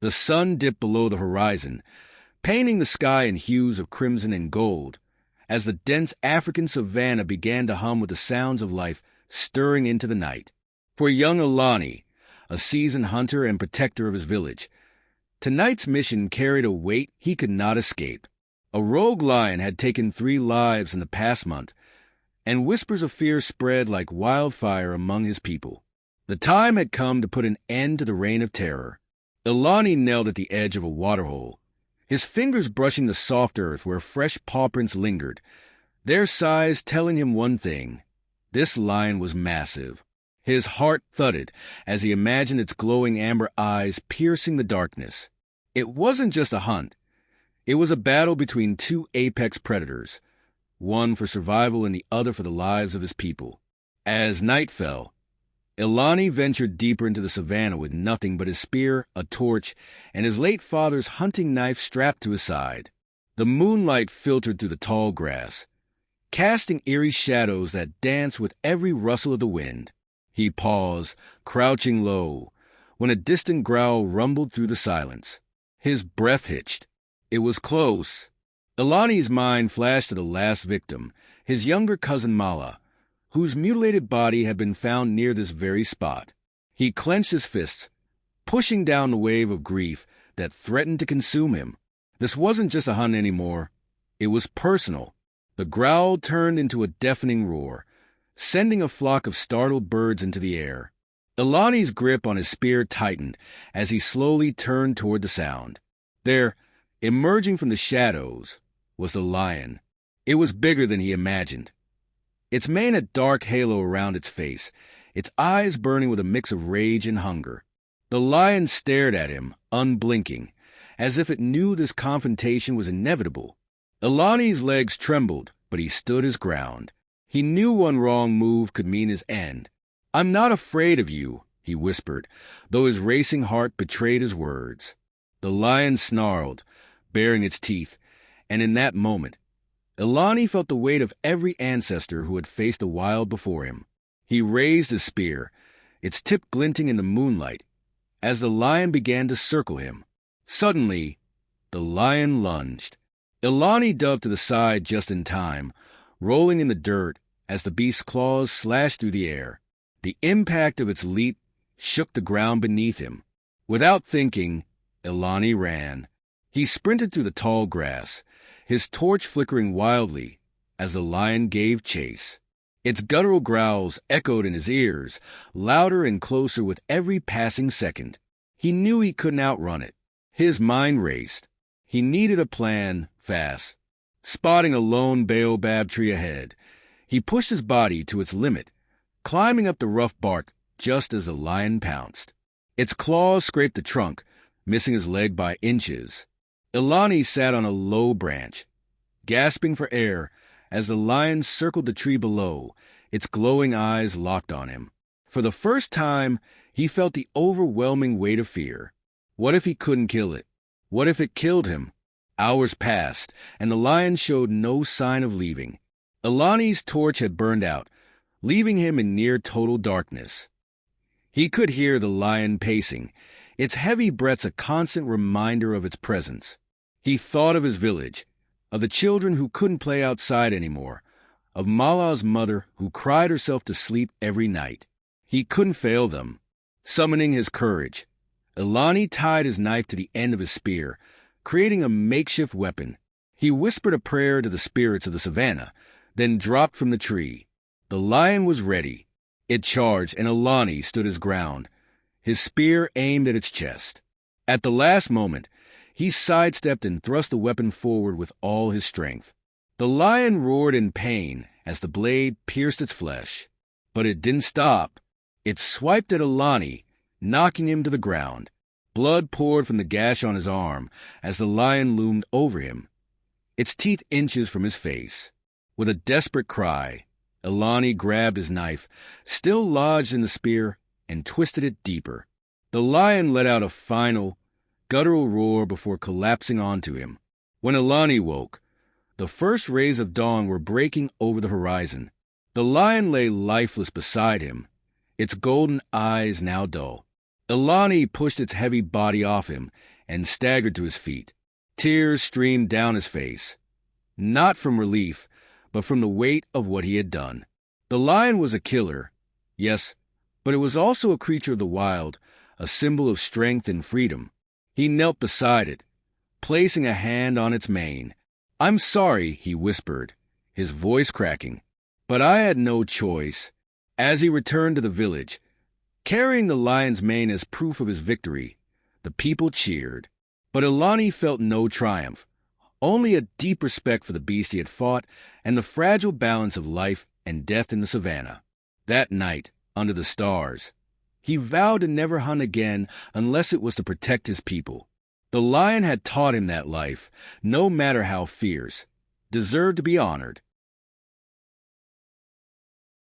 The sun dipped below the horizon, painting the sky in hues of crimson and gold, as the dense African savanna began to hum with the sounds of life stirring into the night. For young Alani, a seasoned hunter and protector of his village, tonight's mission carried a weight he could not escape. A rogue lion had taken 3 lives in the past month, and whispers of fear spread like wildfire among his people. The time had come to put an end to the reign of terror. Alani knelt at the edge of a waterhole, his fingers brushing the soft earth where fresh paw prints lingered, their size telling him one thing: this lion was massive. His heart thudded as he imagined its glowing amber eyes piercing the darkness. It wasn't just a hunt. It was a battle between 2 apex predators, one for survival and the other for the lives of his people. As night fell, Alani ventured deeper into the savannah with nothing but his spear, a torch, and his late father's hunting knife strapped to his side. The moonlight filtered through the tall grass, casting eerie shadows that danced with every rustle of the wind. He paused, crouching low, when a distant growl rumbled through the silence. His breath hitched. It was close. Alani's mind flashed to the last victim, his younger cousin Mala, whose mutilated body had been found near this very spot. He clenched his fists, pushing down the wave of grief that threatened to consume him. This wasn't just a hunt anymore. It was personal. The growl turned into a deafening roar, sending a flock of startled birds into the air. Alani's grip on his spear tightened as he slowly turned toward the sound. There, emerging from the shadows, was the lion. It was bigger than he imagined. Its mane a dark halo around its face, its eyes burning with a mix of rage and hunger. The lion stared at him, unblinking, as if it knew this confrontation was inevitable. Alani's legs trembled, but he stood his ground. He knew one wrong move could mean his end. "I'm not afraid of you," he whispered, though his racing heart betrayed his words. The lion snarled, baring its teeth, and in that moment, Alani felt the weight of every ancestor who had faced the wild before him. He raised his spear, its tip glinting in the moonlight, as the lion began to circle him. Suddenly, the lion lunged. Alani dove to the side just in time, rolling in the dirt as the beast's claws slashed through the air. The impact of its leap shook the ground beneath him. Without thinking, Alani ran. He sprinted through the tall grass, his torch flickering wildly as the lion gave chase. Its guttural growls echoed in his ears, louder and closer with every passing second. He knew he couldn't outrun it. His mind raced. He needed a plan, fast. Spotting a lone baobab tree ahead, he pushed his body to its limit, climbing up the rough bark just as the lion pounced. Its claws scraped the trunk, missing his leg by inches. Alani sat on a low branch, gasping for air as the lion circled the tree below, its glowing eyes locked on him. For the first time, he felt the overwhelming weight of fear. What if he couldn't kill it? What if it killed him? Hours passed, and the lion showed no sign of leaving. Alani's torch had burned out, leaving him in near total darkness. He could hear the lion pacing, its heavy breaths a constant reminder of its presence. He thought of his village, of the children who couldn't play outside anymore, of Mala's mother who cried herself to sleep every night. He couldn't fail them. Summoning his courage, Alani tied his knife to the end of his spear, creating a makeshift weapon. He whispered a prayer to the spirits of the savannah, then dropped from the tree. The lion was ready. It charged, and Alani stood his ground, his spear aimed at its chest. At the last moment, he sidestepped and thrust the weapon forward with all his strength. The lion roared in pain as the blade pierced its flesh. But it didn't stop. It swiped at Alani, knocking him to the ground. Blood poured from the gash on his arm as the lion loomed over him, its teeth inches from his face. With a desperate cry, Alani grabbed his knife, still lodged in the spear, and twisted it deeper. The lion let out a final, guttural roar before collapsing onto him. When Alani woke, the first rays of dawn were breaking over the horizon. The lion lay lifeless beside him, its golden eyes now dull. Ilani pushed its heavy body off him and staggered to his feet. Tears streamed down his face, not from relief, but from the weight of what he had done. The lion was a killer, yes, but it was also a creature of the wild, a symbol of strength and freedom. He knelt beside it, placing a hand on its mane. "I'm sorry," he whispered, his voice cracking, "but I had no choice." As he returned to the village, carrying the lion's mane as proof of his victory, the people cheered. But Ilani felt no triumph, only a deep respect for the beast he had fought and the fragile balance of life and death in the savannah. That night, under the stars, he vowed to never hunt again unless it was to protect his people. The lion had taught him that life, no matter how fierce, deserved to be honored.